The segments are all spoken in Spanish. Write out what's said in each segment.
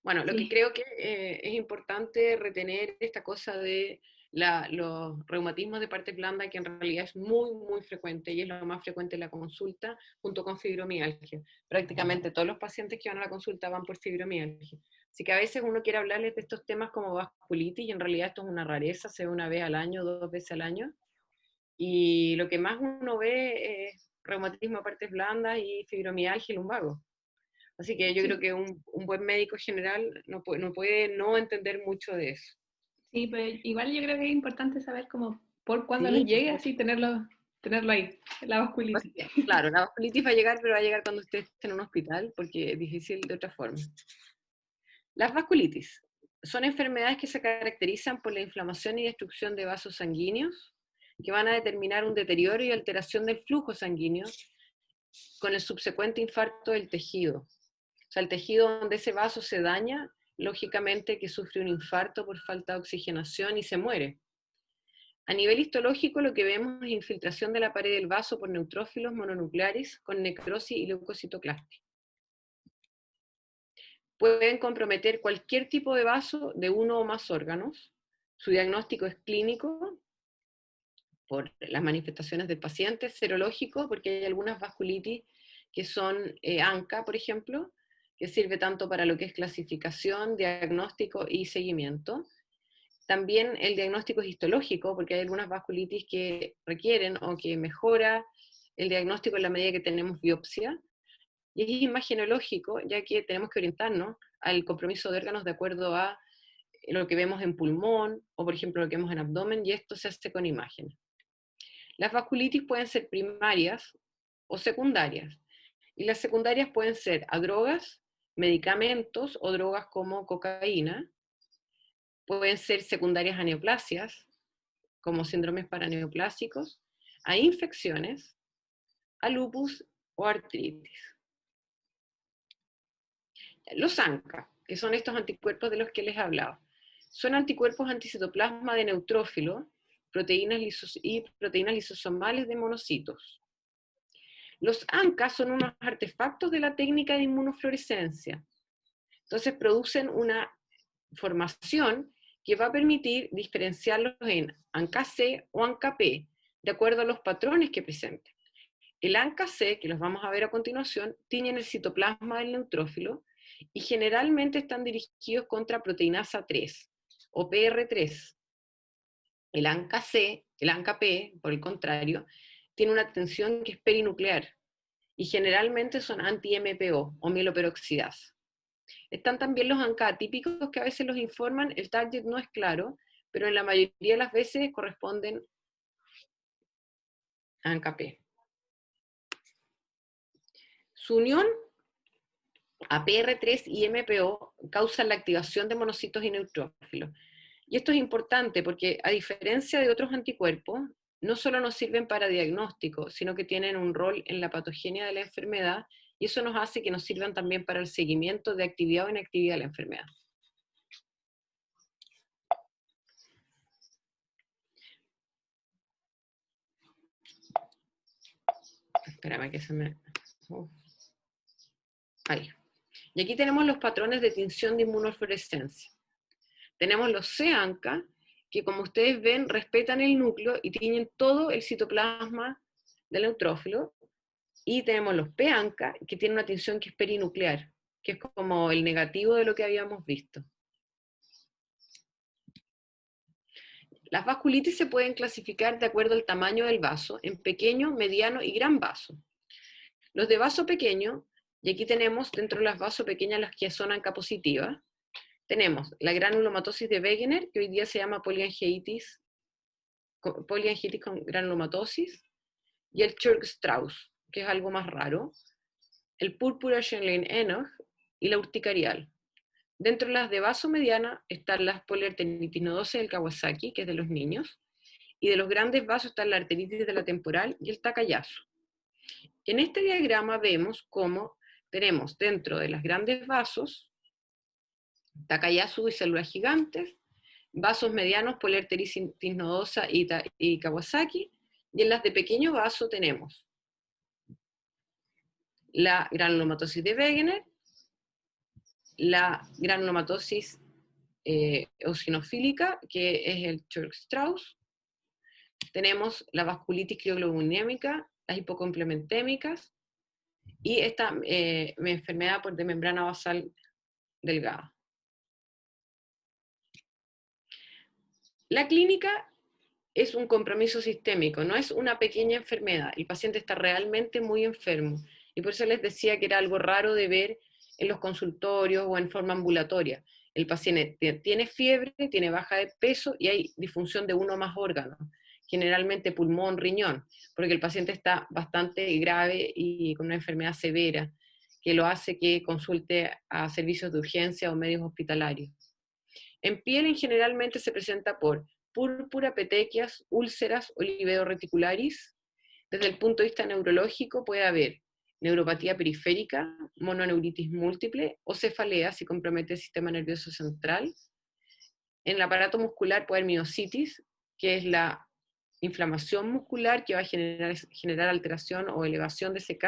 Bueno, lo que Sí, creo que es importante retener esta cosa de los reumatismos de parte blanda, que en realidad es muy, muy frecuente y es lo más frecuente en la consulta, junto con fibromialgia. Prácticamente todos los pacientes que van a la consulta van por fibromialgia. Así que a veces uno quiere hablarles de estos temas como vasculitis y en realidad esto es una rareza, se ve una vez al año, dos veces al año. Y lo que más uno ve es reumatismo de partes blandas y fibromialgia y lumbago. Así que yo creo sí, que un buen médico general no puede no entender mucho de eso. sí, pero igual yo creo que es importante saber cómo, por cuando nos Sí, por llegue, así supuesto. tenerlo ahí, la Pues, vasculitis. claro, la vasculitis va a llegar, pero va a llegar cuando usted esté en un hospital, porque es difícil de otra forma. Las vasculitis son enfermedades que se caracterizan por la inflamación y destrucción de vasos sanguíneos, que van a determinar un deterioro y alteración del flujo sanguíneo con el subsecuente infarto del tejido. O sea, el tejido donde ese vaso se daña, lógicamente que sufre un infarto por falta de oxigenación y se muere. A nivel histológico, lo que vemos es infiltración de la pared del vaso por neutrófilos mononucleares con necrosis y leucocitoclastia. Pueden comprometer cualquier tipo de vaso de uno o más órganos. Su diagnóstico es clínico por las manifestaciones del paciente, serológico, porque hay algunas vasculitis que son ANCA, por ejemplo, que sirve tanto para lo que es clasificación, diagnóstico y seguimiento. También el diagnóstico es histológico, porque hay algunas vasculitis que requieren o que mejora el diagnóstico en la medida que tenemos biopsia. Y es imagenológico, ya que tenemos que orientarnos al compromiso de órganos de acuerdo a lo que vemos en pulmón o, por ejemplo, lo que vemos en abdomen, y esto se hace con imágenes. Las vasculitis pueden ser primarias o secundarias. Y las secundarias pueden ser a drogas, medicamentos o drogas como cocaína. Pueden ser secundarias a neoplasias, como síndromes paraneoplásicos, a infecciones, a lupus o artritis. Los ANCA, que son estos anticuerpos de los que les he hablado, son anticuerpos anticitoplasma de neutrófilo y proteínas lisosomales de monocitos. Los ANCA son unos artefactos de la técnica de inmunofluorescencia. Entonces producen una formación que va a permitir diferenciarlos en ANCA-C o ANCA-P, de acuerdo a los patrones que presenten. El ANCA-C, que los vamos a ver a continuación, tiñen el citoplasma del neutrófilo y generalmente están dirigidos contra proteinasa 3 o PR3. El ANCA-C, el ANCA-P, por el contrario, tiene una tensión que es perinuclear y generalmente son anti-MPO o mieloperoxidasa. Están también los ANCA atípicos que a veces los informan, el target no es claro, pero en la mayoría de las veces corresponden a ANCA-P. Su unión a PR3 y MPO causan la activación de monocitos y neutrófilos. Y esto es importante porque, a diferencia de otros anticuerpos, no solo nos sirven para diagnóstico, sino que tienen un rol en la patogenia de la enfermedad, y eso nos hace que nos sirvan también para el seguimiento de actividad o inactividad de la enfermedad. Espérame que se me... Ahí. Y aquí tenemos los patrones de tinción de inmunofluorescencia. Tenemos los C-ANCA, que como ustedes ven, respetan el núcleo y tiñen todo el citoplasma del neutrófilo. Y tenemos los P-ANCA, que tienen una tinción que es perinuclear, que es como el negativo de lo que habíamos visto. Las vasculitis se pueden clasificar de acuerdo al tamaño del vaso, en pequeño, mediano y gran vaso. Los de vaso pequeño, y aquí tenemos dentro de las vasos pequeñas las que son ANCA positivas, tenemos la granulomatosis de Wegener, que hoy día se llama poliangiitis con granulomatosis, y el Churg-Strauss, que es algo más raro, el púrpura Schönlein-Enoch y la urticarial. Dentro de las de vaso mediana están las poliarteritis nodosa y el Kawasaki, que es de los niños, y de los grandes vasos están la arteritis de la temporal y el Takayasu. En este diagrama vemos cómo tenemos dentro de los grandes vasos Takayasu y células gigantes, vasos medianos, poliarteritis nodosa y Kawasaki, y en las de pequeño vaso tenemos la granulomatosis de Wegener, la granulomatosis eosinofílica, que es el Churg-Strauss. Tenemos la vasculitis crioglobulinémica, las hipocomplementémicas, y esta enfermedad de membrana basal delgada. La clínica es un compromiso sistémico, no es una pequeña enfermedad. El paciente está realmente muy enfermo. Y por eso les decía que era algo raro de ver en los consultorios o en forma ambulatoria. El paciente tiene fiebre, tiene baja de peso y hay disfunción de uno o más órganos, generalmente pulmón, riñón, porque el paciente está bastante grave y con una enfermedad severa, que lo hace que consulte a servicios de urgencia o medios hospitalarios. En piel, generalmente se presenta por púrpura, petequias, úlceras o livedo reticularis. Desde el punto de vista neurológico puede haber neuropatía periférica, mononeuritis múltiple o cefalea si compromete el sistema nervioso central. En el aparato muscular puede haber miositis, que es la inflamación muscular que va a generar alteración o elevación de CK.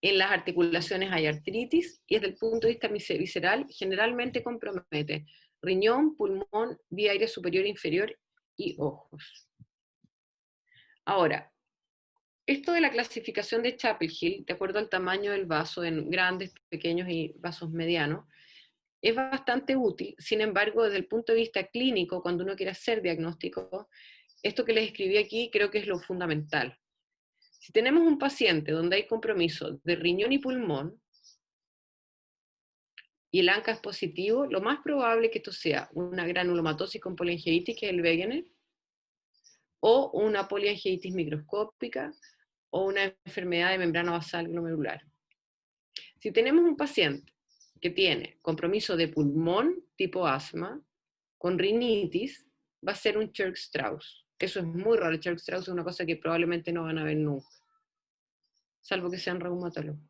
En las articulaciones hay artritis y desde el punto de vista visceral generalmente compromete riñón, pulmón, vía aérea superior e inferior y ojos. Ahora, esto de la clasificación de Chapel-Hill, de acuerdo al tamaño del vaso, en grandes, pequeños y vasos medianos, es bastante útil. Sin embargo, desde el punto de vista clínico, cuando uno quiere hacer diagnóstico, esto que les escribí aquí creo que es lo fundamental. Si tenemos un paciente donde hay compromiso de riñón y pulmón, y el ANCA es positivo, lo más probable es que esto sea una granulomatosis con poliangiitis, que es el Wegener, o una poliangiitis microscópica, o una enfermedad de membrana basal glomerular. Si tenemos un paciente que tiene compromiso de pulmón tipo asma, con rinitis, va a ser un Churg-Strauss. Eso es muy raro, el Churg-Strauss es una cosa que probablemente no van a ver nunca, salvo que sean reumatólogos.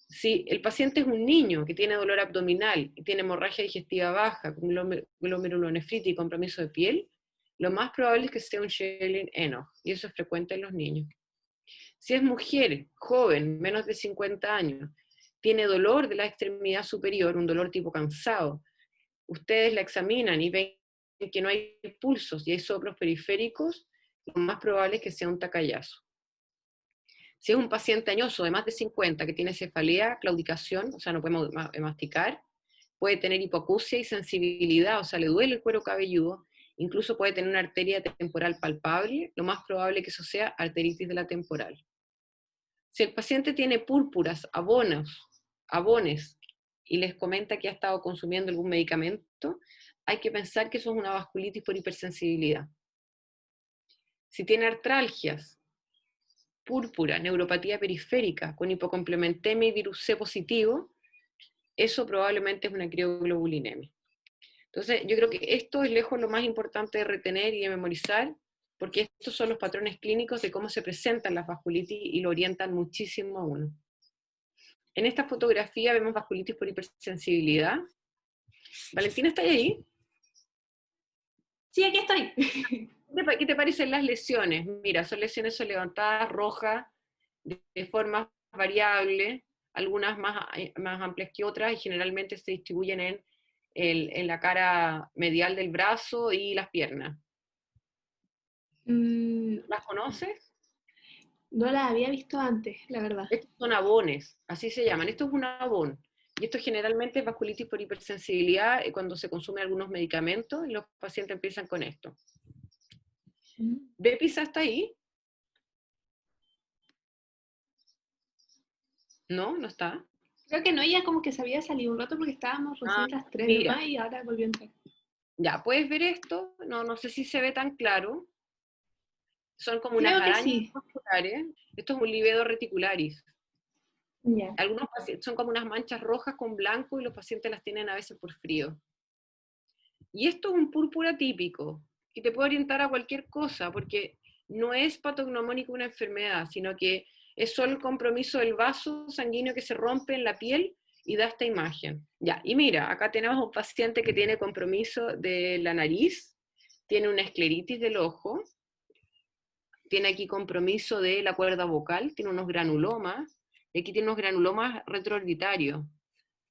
Si el paciente es un niño que tiene dolor abdominal y tiene hemorragia digestiva baja, con glomerulonefritis y compromiso de piel, lo más probable es que sea un Schelling-Enoch, y eso es frecuente en los niños. Si es mujer, joven, menos de 50 años, tiene dolor de la extremidad superior, un dolor tipo cansado, ustedes la examinan y ven que no hay pulsos y hay soplos periféricos, lo más probable es que sea un Takayasu. Si es un paciente añoso de más de 50 que tiene cefalea, claudicación, o sea, no puede masticar, puede tener hipoacusia y sensibilidad, o sea, le duele el cuero cabelludo, incluso puede tener una arteria temporal palpable, lo más probable que eso sea arteritis de la temporal. Si el paciente tiene púrpuras, abones, y les comenta que ha estado consumiendo algún medicamento, hay que pensar que eso es una vasculitis por hipersensibilidad. Si tiene artralgias, púrpura, neuropatía periférica, con hipocomplementemia y virus C positivo, eso probablemente es una crioglobulinemia. Entonces, yo creo que esto es lejos lo más importante de retener y de memorizar, porque estos son los patrones clínicos de cómo se presentan las vasculitis y lo orientan muchísimo a uno. En esta fotografía vemos vasculitis por hipersensibilidad. Valentina, ¿está ahí? Sí, aquí estoy. ¿Qué te parecen las lesiones? Mira, son lesiones levantadas, rojas, de formas variables, algunas más amplias que otras, y generalmente se distribuyen en la cara medial del brazo y las piernas. ¿Las conoces? No las había visto antes, la verdad. Estos son abones, así se llaman. Esto es un abón. Y esto generalmente es vasculitis por hipersensibilidad cuando se consumen algunos medicamentos y los pacientes empiezan con esto. ¿Bepisa está ahí? No, no está. Creo que no, ella como que se había salido un rato porque estábamos recién las 3 mira. nomás y ahora volvió a entrar. Ya, puedes ver esto, no sé si se ve tan claro. Son como Creo unas que arañas sí. musculares. Esto es un livedo reticularis. Ya. Algunos pacientes son como unas manchas rojas con blanco y los pacientes las tienen a veces por frío. Y esto es un púrpura típico, que te puede orientar a cualquier cosa, porque no es patognomónico una enfermedad, sino que es solo el compromiso del vaso sanguíneo que se rompe en la piel y da esta imagen. Ya, y mira, acá tenemos un paciente que tiene compromiso de la nariz, tiene una escleritis del ojo, tiene aquí compromiso de la cuerda vocal, tiene unos granulomas, y aquí tiene unos granulomas retroorbitarios.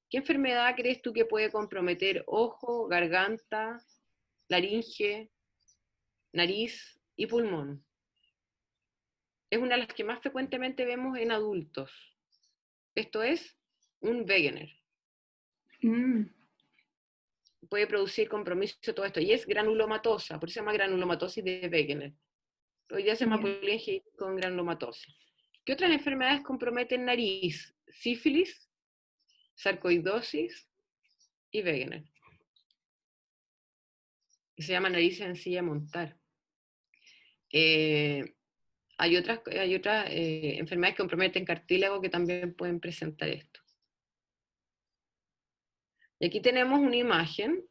¿Qué enfermedad crees tú que puede comprometer ojo, garganta, laringe, nariz y pulmón? Es una de las que más frecuentemente vemos en adultos. Esto es un Wegener. Mm, Puede producir compromiso todo esto. Y es granulomatosa, por eso se llama granulomatosis de Wegener. Hoy día se llama ya. poliangiitis con granulomatosis. ¿Qué otras enfermedades comprometen nariz? Sífilis, sarcoidosis y Wegener. Que se llama nariz sencilla montar. Hay otras enfermedades que comprometen cartílago que también pueden presentar esto. Y aquí tenemos una imagen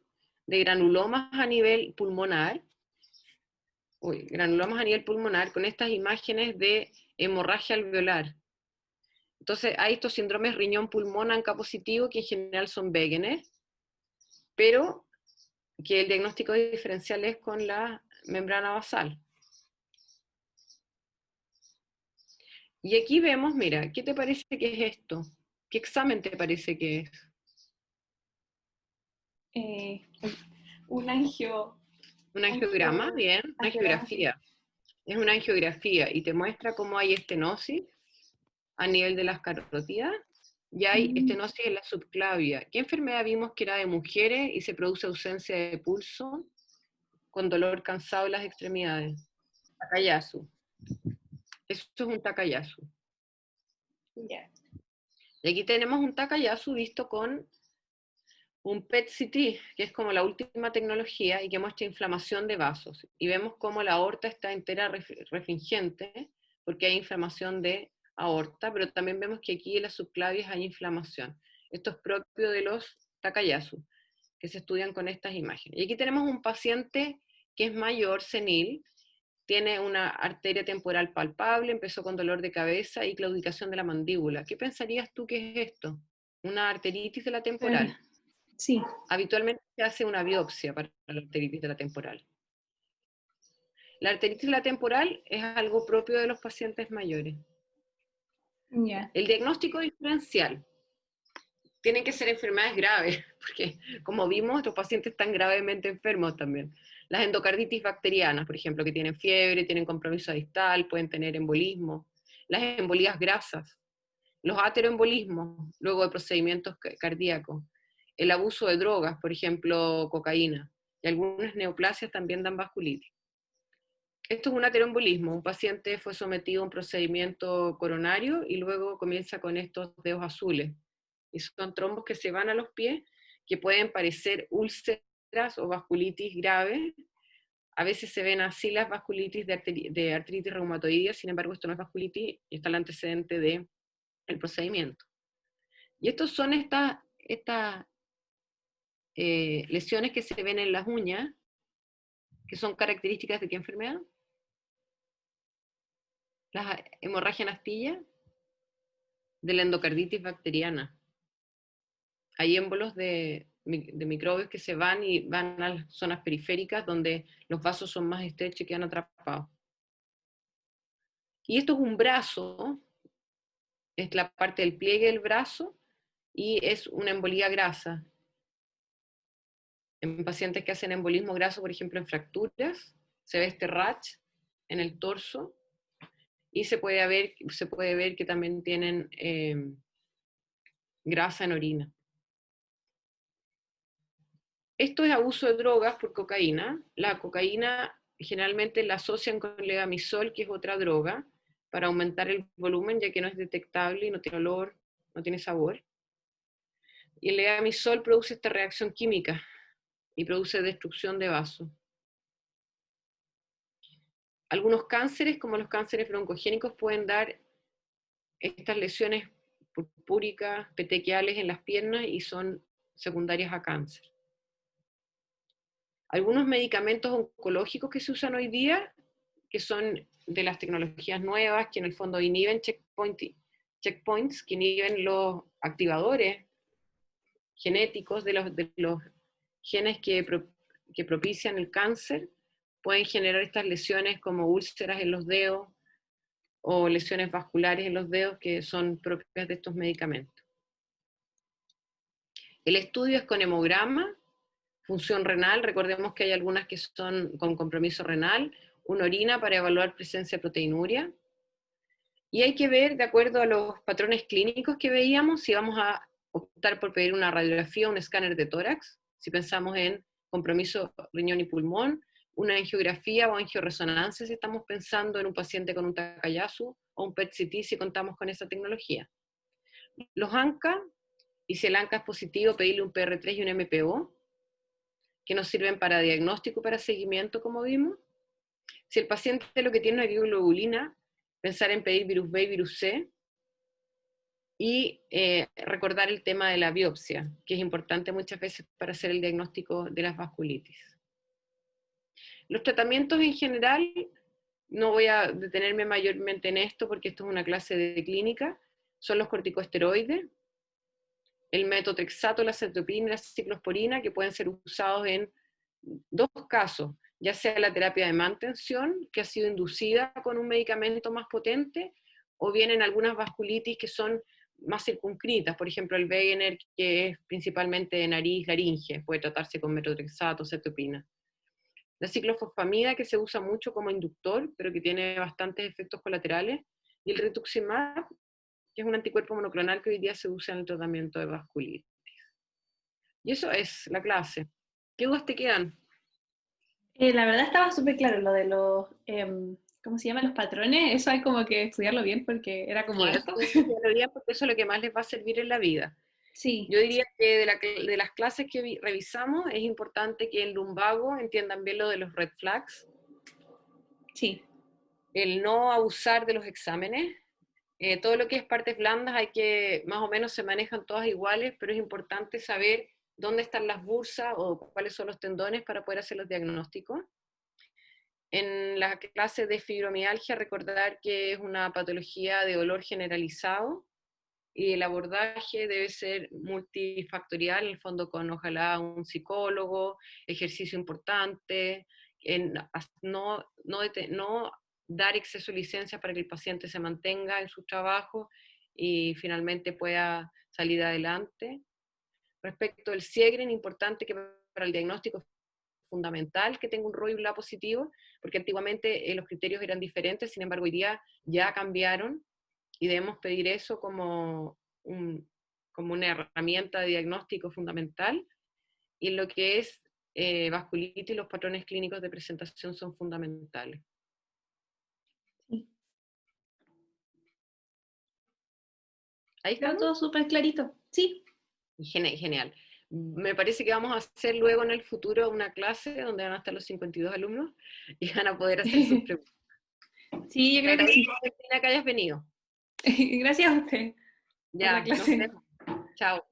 de granulomas a nivel pulmonar. Granulomas a nivel pulmonar con estas imágenes de hemorragia alveolar. Entonces hay estos síndromes riñón-pulmón ANCA positivo que en general son Wegener, pero que el diagnóstico diferencial es con la membrana basal. Y aquí vemos, mira, ¿qué te parece que es esto? ¿Qué examen te parece que es? Eh, un angio, Un angiograma, bien, una angiograma, sí. angiografía. Es una angiografía y te muestra cómo hay estenosis a nivel de las carótidas y hay Mm, estenosis en la subclavia. ¿Qué enfermedad vimos que era de mujeres y se produce ausencia de pulso con dolor cansado en las extremidades? Takayasu. Esto es un Takayasu. ya. Y aquí tenemos un Takayasu visto con un PET-CT, que es como la última tecnología y que muestra inflamación de vasos. Y vemos cómo la aorta está entera refringente, porque hay inflamación de aorta, pero también vemos que aquí en las subclavias hay inflamación. Esto es propio de los Takayasu, que se estudian con estas imágenes. Y aquí tenemos un paciente que es mayor, senil, tiene una arteria temporal palpable, empezó con dolor de cabeza y claudicación de la mandíbula. ¿Qué pensarías tú que es esto? Una arteritis de la Claro. temporal. Sí, Habitualmente se hace una biopsia para la arteritis de la temporal. La arteritis de la temporal es algo propio de los pacientes mayores. ya. El diagnóstico diferencial tienen que ser enfermedades graves, porque como vimos, los pacientes están gravemente enfermos también. Las endocarditis bacterianas, por ejemplo, que tienen fiebre, tienen compromiso distal, pueden tener embolismo. Las embolías grasas, los ateroembolismos, luego de procedimientos cardíacos. El abuso de drogas, por ejemplo, cocaína. Y algunas neoplasias también dan vasculitis. Esto es un aterombolismo. Un paciente fue sometido a un procedimiento coronario y luego comienza con estos dedos azules. Y son trombos que se van a los pies, que pueden parecer úlceras o vasculitis graves. A veces se ven así las vasculitis de artritis reumatoidea, sin embargo esto no es vasculitis, y está el antecedente del procedimiento. Y estos son estas lesiones que se ven en las uñas, que son características de qué enfermedad? Las hemorragia en astilla, de la endocarditis bacteriana. Hay émbolos de microbios que se van y van a las zonas periféricas donde los vasos son más estrechos y quedan atrapados. Y esto es un brazo, es la parte del pliegue del brazo y es una embolía grasa. En pacientes que hacen embolismo graso, por ejemplo, en fracturas, se ve este rash en el torso y se puede ver que también tienen grasa en orina. Esto es abuso de drogas por cocaína. La cocaína generalmente la asocian con levamisol, que es otra droga, para aumentar el volumen, ya que no es detectable y no tiene olor, no tiene sabor. Y el levamisol produce esta reacción química y produce destrucción de vasos. Algunos cánceres, como los cánceres broncogénicos, pueden dar estas lesiones purpúricas, petequiales en las piernas y son secundarias a cáncer. Algunos medicamentos oncológicos que se usan hoy día, que son de las tecnologías nuevas, que en el fondo inhiben checkpoints, que inhiben los activadores genéticos de los genes que propician el cáncer, pueden generar estas lesiones como úlceras en los dedos o lesiones vasculares en los dedos que son propias de estos medicamentos. El estudio es con hemograma, función renal, recordemos que hay algunas que son con compromiso renal, una orina para evaluar presencia de proteinuria, y hay que ver, de acuerdo a los patrones clínicos que veíamos, si vamos a optar por pedir una radiografía, un escáner de tórax, si pensamos en compromiso riñón y pulmón, una angiografía o angioresonancia si estamos pensando en un paciente con un Takayasu, o un PET-CT si contamos con esa tecnología. Los ANCA, y si el ANCA es positivo, pedirle un PR3 y un MPO, que nos sirven para diagnóstico y para seguimiento, como vimos. Si el paciente lo que tiene es una globulina, pensar en pedir virus B y virus C, y recordar el tema de la biopsia, que es importante muchas veces para hacer el diagnóstico de las vasculitis. Los tratamientos en general, no voy a detenerme mayormente en esto porque esto es una clase de clínica, son los corticosteroides, el metotrexato, la cetropina y la ciclosporina, que pueden ser usados en dos casos, ya sea la terapia de mantención, que ha sido inducida con un medicamento más potente, o bien en algunas vasculitis que son más circunscritas, por ejemplo el Wegener, que es principalmente de nariz, laringe, puede tratarse con metotrexato, cetropina. La ciclofosfamida, que se usa mucho como inductor, pero que tiene bastantes efectos colaterales, y el rituximab, que es un anticuerpo monoclonal que hoy día se usa en el tratamiento de vasculitis. Y eso es la clase. ¿Qué dudas te quedan? La verdad estaba súper claro lo de los, ¿cómo se llama? Los patrones. Eso hay como que estudiarlo bien porque era como Sí, eso harto. tienen que estudiarlo bien porque eso es lo que más les va a servir en la vida. Sí, Yo diría que de las clases que revisamos es importante que en lumbago entiendan bien lo de los red flags, sí. el no abusar de los exámenes. Todo lo que es partes blandas hay que, más o menos se manejan todas iguales, pero es importante saber dónde están las bursas o cuáles son los tendones para poder hacer los diagnósticos. En la clase de fibromialgia, recordar que es una patología de dolor generalizado y el abordaje debe ser multifactorial, en el fondo con ojalá un psicólogo, ejercicio importante, no dar exceso de licencias para que el paciente se mantenga en su trabajo y finalmente pueda salir adelante. Respecto al Sjögren, importante que para el diagnóstico es fundamental que tenga un ROI y un LA positivo, porque antiguamente los criterios eran diferentes, sin embargo hoy día ya cambiaron y debemos pedir eso como una herramienta de diagnóstico fundamental. Y en lo que es vasculitis, los patrones clínicos de presentación son fundamentales. Sí. Ahí Quedó estamos. todo súper clarito. Sí, Genial. Me parece que vamos a hacer luego en el futuro una clase donde van a estar los 52 alumnos y van a poder hacer sus preguntas. sí, yo Te creo que agradezco, sí. Valentina, que hayas venido. Gracias a usted por la Ya, nos clase. vemos. Chao.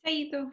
Chaito.